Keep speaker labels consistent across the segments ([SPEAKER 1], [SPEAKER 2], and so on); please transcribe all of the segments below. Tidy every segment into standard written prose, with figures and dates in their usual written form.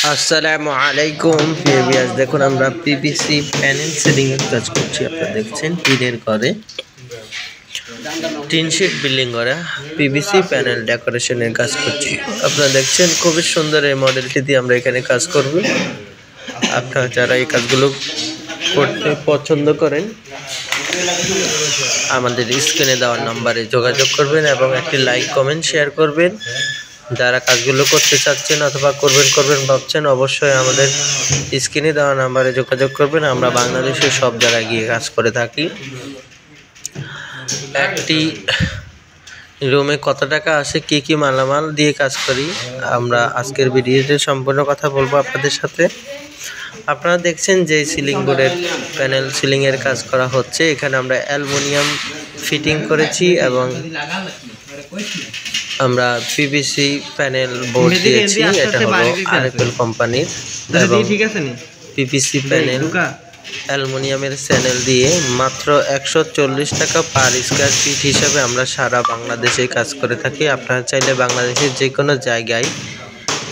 [SPEAKER 1] আসসালামু আলাইকুম ভিউয়ার্স, দেখুন আমরা পিভিসি প্যানেল সিলিং এর কাজ করছি। আপনারা দেখছেন টিনের ঘরে টিন শিট বিল্ডিং করা পিভিসি প্যানেল ডেকোরেশনের কাজ করছি। আপনারা দেখছেন খুবই সুন্দর এই মডেলটি দিয়ে আমরা এখানে কাজ করব। আপনারা যারা এই কাজগুলো করতে পছন্দ করেন আমাদের স্ক্রিনে দেওয়া নম্বরে যোগাযোগ করবেন এবং একটি লাইক কমেন্ট শেয়ার করবেন। যারা কাজগুলো করতে চাচ্ছেন অথবা করবেন ভাবছেন অবশ্যই আমাদের স্ক্রিনে দেওয়া নাম্বারে যোগাযোগ করবেন। আমরা বাংলাদেশের সব জায়গায় গিয়ে কাজ করে থাকি। একটি রুমে কত টাকা আসে, কি মালামাল দিয়ে কাজ করি, আমরা আজকের ভিডিওতে সম্পূর্ণ কথা বলবো আপনাদের সাথে। আপনারা দেখছেন যে সিলিং বোর্ডের প্যানেল সিলিং এর কাজ করা হচ্ছে। এখানে আমরা অ্যালুমিনিয়াম ফিটিং করেছি এবং আমরা পিভিসি প্যানেল বোর্ড দিয়েছি। এটা হলো আরএফএল কোম্পানির এবং পিভিসি প্যানেল অ্যালুমিনিয়ামের চ্যানেল দিয়ে মাত্র 140 টাকা পার স্কয়ার ফিট হিসাবে আমরা সারা বাংলাদেশে কাজ করে থাকি। আপনারা চাইলে বাংলাদেশের যে কোনো জায়গায়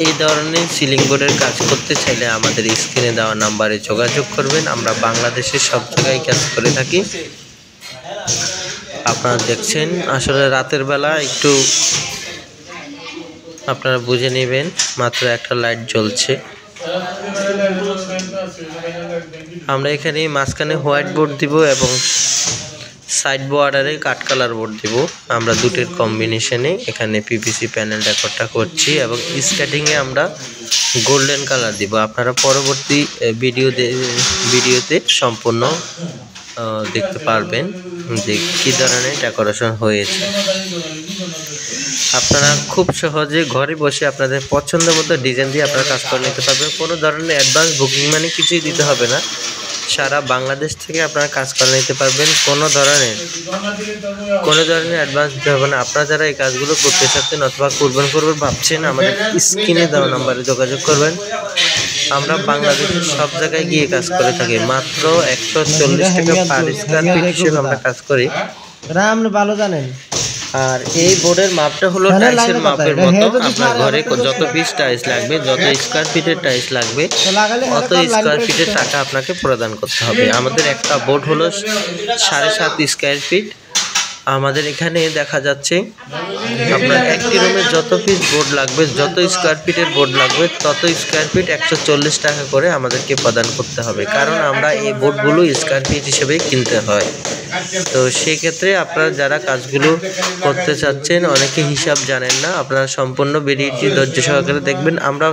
[SPEAKER 1] এই ধরনের সিলিং বোর্ডের কাজ করতে চাইলে আমাদের স্ক্রিনে দেওয়া নাম্বারে যোগাযোগ করবেন। আমরা বাংলাদেশের সব জায়গায় কাজ করে থাকি। আপনারা দেখছেন আসলে রাতের বেলা একটু আপনারা বুঝে নেবেন, মাত্র একটা লাইট জ্বলছে। আমরা এখানে মাঝখানে হোয়াইট বোর্ড দিব এবং সাইড বর্ডারে কাঠ কালার বোর্ড দিব। আমরা দুটোর কম্বিনেশনে এখানে পিভিসি প্যানেল ডেকোরটা করছি এবং স্কেটিংয়ে আমরা গোল্ডেন কালার দিব। আপনারা পরবর্তী ভিডিওতে সম্পূর্ণ দেখতে পারবেন যে কী ধরনের ডেকোরেশন হয়েছে। আপনারা খুব সহজে ঘরে বসে আপনাদের পছন্দ মতো ডিজাইন দিয়ে আপনারা কাজ করে নিতে পারবেন। কোনো ধরনের অ্যাডভান্স বুকিং মানে কিছুই দিতে হবে না। সারা বাংলাদেশ থেকে আপনারা কাজ করে নিতে পারবেন। কোনো ধরনের অ্যাডভান্স দিতে হবে না। আপনারা যারা এই কাজগুলো করতে চাচ্ছেন অথবা করবেন ভাবছেন আমাদের স্ক্রিনে দেওয়া নাম্বারে যোগাযোগ করবেন। আমরা বাংলাদেশের সব জায়গায় গিয়ে কাজ করে থাকি। মাত্র 140 টাকা পার স্কয়ার ফিট হিসেবে আমরা কাজ করি।
[SPEAKER 2] ভালো জানেন।
[SPEAKER 1] আর এই বোর্ডের মাপটা হলো টাইলসের মাপের মতো। আপনার ঘরে যত পিস টাইলস লাগবে, যত স্কয়ার ফিটের টাইলস লাগবে, অত স্কয়ার ফিটের টাকা আপনাকে প্রদান করতে হবে। আমাদের একটা বোর্ড হলো 7.5 স্কয়ার ফিট। আমাদের এখানে দেখা যাচ্ছে আপনার একটি রুমে যত পিস বোর্ড লাগবে, যত স্কয়ার ফিটের বোর্ড লাগবে, তত স্কয়ার ফিট 140 টাকা করে আমাদেরকে প্রদান করতে হবে। কারণ আমরা এই বোর্ডগুলো স্কয়ার ফিট হিসেবে কিনতে হয়। তো সেক্ষেত্রে আপনারা যারা কাজগুলো করতে চাচ্ছেন, অনেকে হিসাব জানেন না, আপনারা সম্পূর্ণ ভিডিওটি ধৈর্য সহকারে দেখবেন। আমরা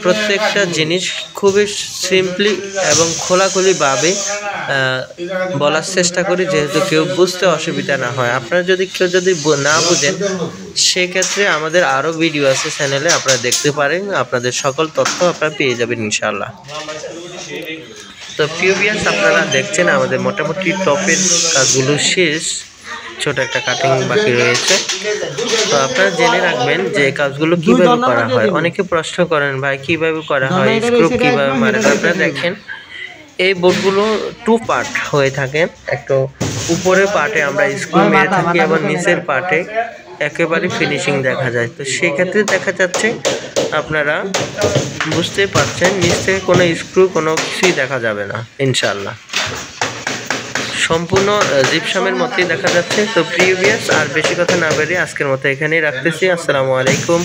[SPEAKER 1] প্রত্যেকটা জিনিস খুবই সিম্পলি এবং খোলাখুলিভাবে বলার চেষ্টা করি, যেহেতু কেউ বুঝতে অসুবিধা না হয়। আপনারা কেউ যদি না বুঝেন, সেক্ষেত্রে আমাদের আরও ভিডিও আছে চ্যানেলে, আপনারা দেখতে পারেন। আপনাদের সকল তথ্য আপনারা পেয়ে যাবেন ইনশাআল্লাহ। তো ভিউয়ার্স, আপনারা দেখছেন আমাদের মোটামুটি টপের কাজগুলো শেষ, ছোট একটা কাটিং বাকি রয়েছে। তো আপনারা জেনে রাখবেন যে কাজগুলো কিভাবে করা হয়। অনেকে প্রশ্ন করেন, ভাই কিভাবে করা হয়, স্ক্রু কিভাবে মারে। আপনারা দেখেন এই বোর্ডগুলো 2 পার্ট হয়ে থাকে। একটু উপরের পার্টে আমরা স্ক্রু মেরে থাকি এবং নিচের পার্টে একেবারে ফিনিশিং দেখা যায়। তো সেক্ষেত্রে দেখা যাচ্ছে আপনারা বুঝতে পারছেন নিচ থেকে কোনো স্ক্রু কোনো কিছুই দেখা যাবে না ইনশাআল্লাহ, সম্পূর্ণ জিপসামের মতোই দেখা যাচ্ছে। তো প্রিভিয়াস আর বেশি কথা না বেরিয়ে আজকের মতো এখানেই রাখতেছি। আসসালামু আলাইকুম।